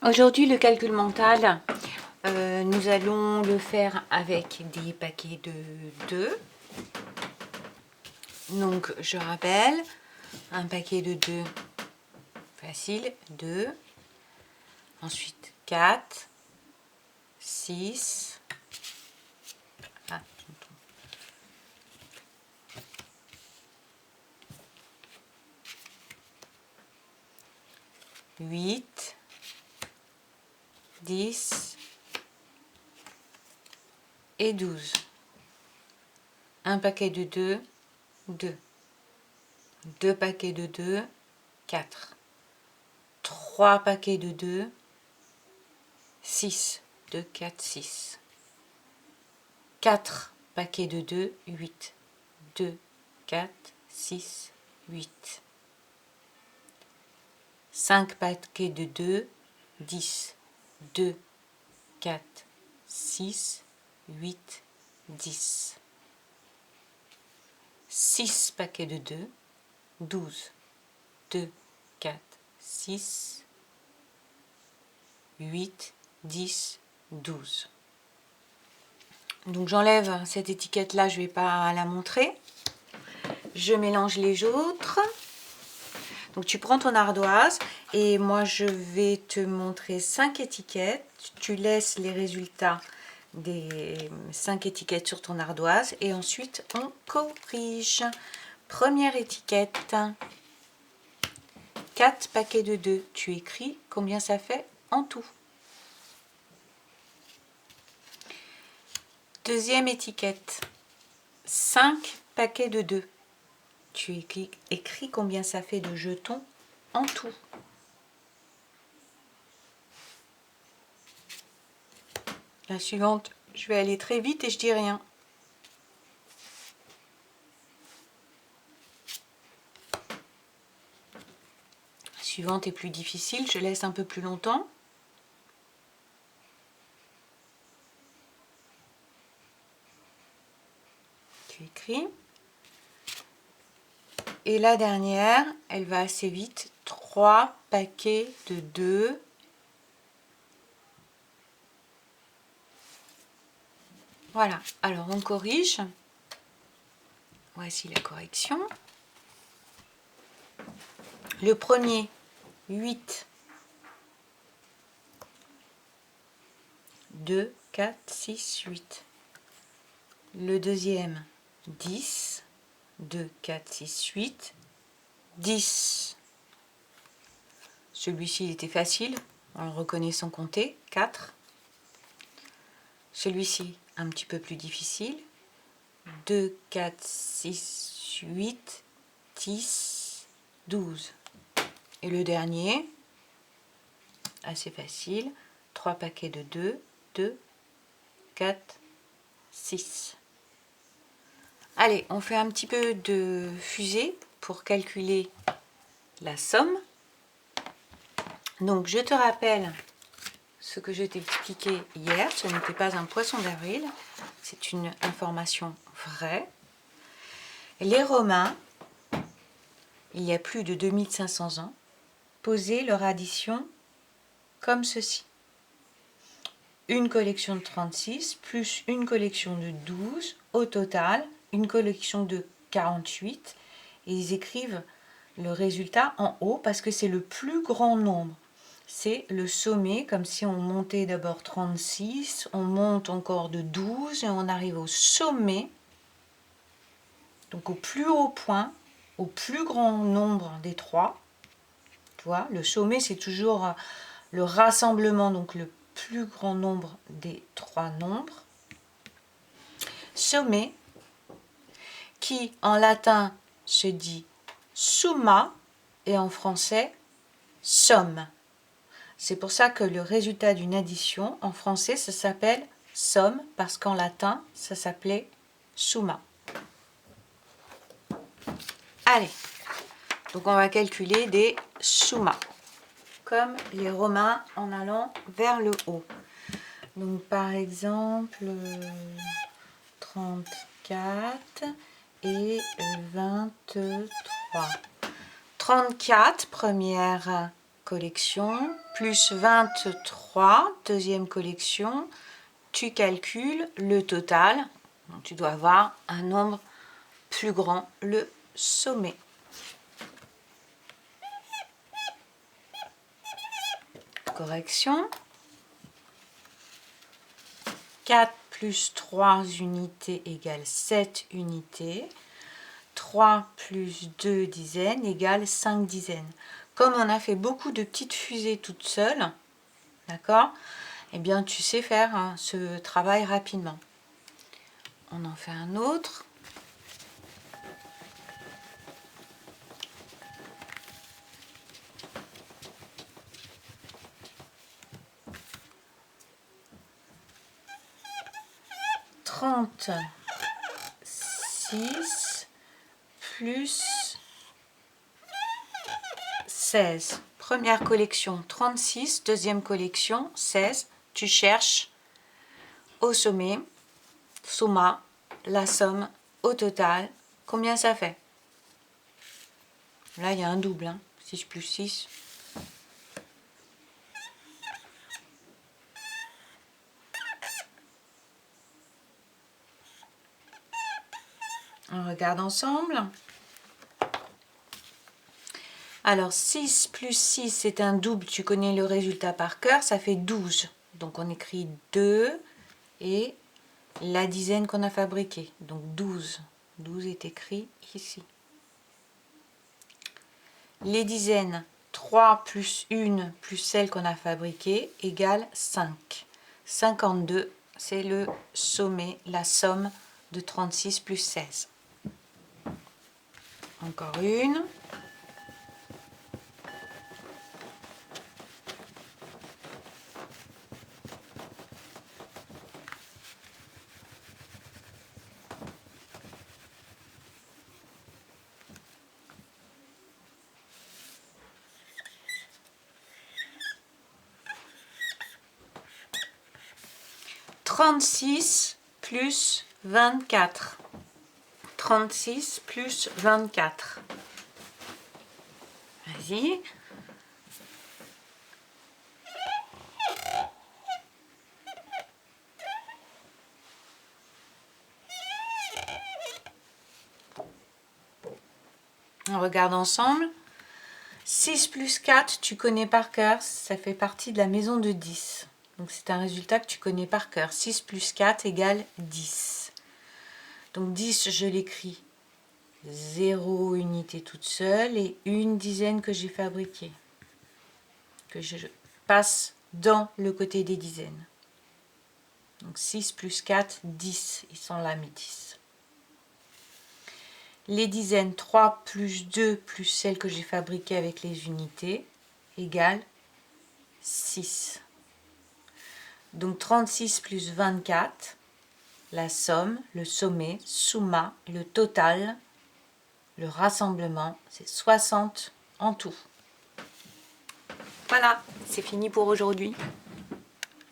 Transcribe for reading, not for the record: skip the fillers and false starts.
Aujourd'hui, le calcul mental, nous allons le faire avec des paquets de 2. Donc, je rappelle, un paquet de 2, facile, 2. Ensuite, 4, 6. Ah, 8, 10 et 12. Un paquet de 2, 2. Deux paquets de 2, 4. 3 paquets de 2, 6. 2, 4, 6. 4 paquets de 2, 8. 2, 4, 6, 8. 5 paquets de 2, 10. 2, 4, 6, 8, 10. 6 paquets de 2, 12. 2, 4, 6, 8, 10, 12. Donc j'enlève cette étiquette là, je ne vais pas la montrer. Je mélange les autres. Donc tu prends ton ardoise et moi je vais te montrer 5 étiquettes. Tu laisses les résultats des 5 étiquettes sur ton ardoise et ensuite on corrige. Première étiquette, 4 paquets de 2. Tu écris combien ça fait en tout. Deuxième étiquette, 5 paquets de 2. Tu écris combien ça fait de jetons en tout. La suivante, je vais aller très vite et je dis rien. La suivante est plus difficile, je laisse un peu plus longtemps. Tu écris. Et la dernière, elle va assez vite. 3 paquets de 2. Voilà, alors on corrige. Voici la correction. Le premier, 8. 2, 4, 6, 8. Le deuxième, 10. 2, 4, 6, 8. 10. Celui-ci, il était facile, en le reconnaissant compter. 4. Celui-ci, un petit peu plus difficile. 2, 4, 6, 8, 10, 12. Et le dernier, assez facile. 3 paquets de 2, 2, 4, 6. Allez, on fait un petit peu de fusée pour calculer la somme. Donc, je te rappelle ce que je t'ai expliqué hier. Ce n'était pas un poisson d'avril, c'est une information vraie. Les Romains, il y a plus de 2500 ans, posaient leur addition comme ceci. Une collection de 36 plus une collection de 12, au total, une collection de 48. Et ils écrivent le résultat en haut parce que c'est le plus grand nombre. C'est le sommet, comme si on montait d'abord 36, on monte encore de 12 et on arrive au sommet, donc au plus haut point, au plus grand nombre des trois. Tu vois, le sommet, c'est toujours le rassemblement, donc le plus grand nombre des trois nombres. Sommet, qui en latin se dit summa et en français somme. C'est pour ça que le résultat d'une addition, en français, ça s'appelle somme, parce qu'en latin, ça s'appelait summa. Allez, donc on va calculer des summas, comme les Romains en allant vers le haut. Donc par exemple, 34 et 23. 34, première collection, plus 23, deuxième collection, tu calcules le total. Donc, tu dois avoir un nombre plus grand, le sommet. Correction. 4 plus 3 unités égale 7 unités. 3 plus 2 dizaines égale 5 dizaines. Comme on a fait beaucoup de petites fusées toutes seules, d'accord, eh bien tu sais faire ce travail rapidement. On en fait un autre. « 36 plus 16. Première collection 36, deuxième collection 16. Tu cherches au sommet, summa, la somme au total. Combien ça fait? Là, il y a un double. 6 plus 6. On regarde ensemble. Alors, 6 plus 6, c'est un double. Tu connais le résultat par cœur. Ça fait 12. Donc, on écrit 2 et la dizaine qu'on a fabriquée. Donc, 12. 12 est écrit ici. Les dizaines, 3 plus 1 plus celle qu'on a fabriquée égale 5. 52, c'est le sommet, la somme de 36 plus 16. Encore une. « 36 plus 24. 36 plus 24. Vas-y. On regarde ensemble. 6 plus 4, tu connais par cœur, ça fait partie de la maison de 10. Donc c'est un résultat que tu connais par cœur. 6 plus 4 égale 10. Donc 10, je l'écris 0 unité toute seule et une dizaine que j'ai fabriquée. Que je passe dans le côté des dizaines. Donc 6 plus 4, 10. Ils sont là mes 10. Les dizaines, 3 plus 2 plus celle que j'ai fabriquée avec les unités, égale 6. Donc 36 plus 24, la somme, le sommet, summa, le total, le rassemblement, c'est 60 en tout. Voilà, c'est fini pour aujourd'hui.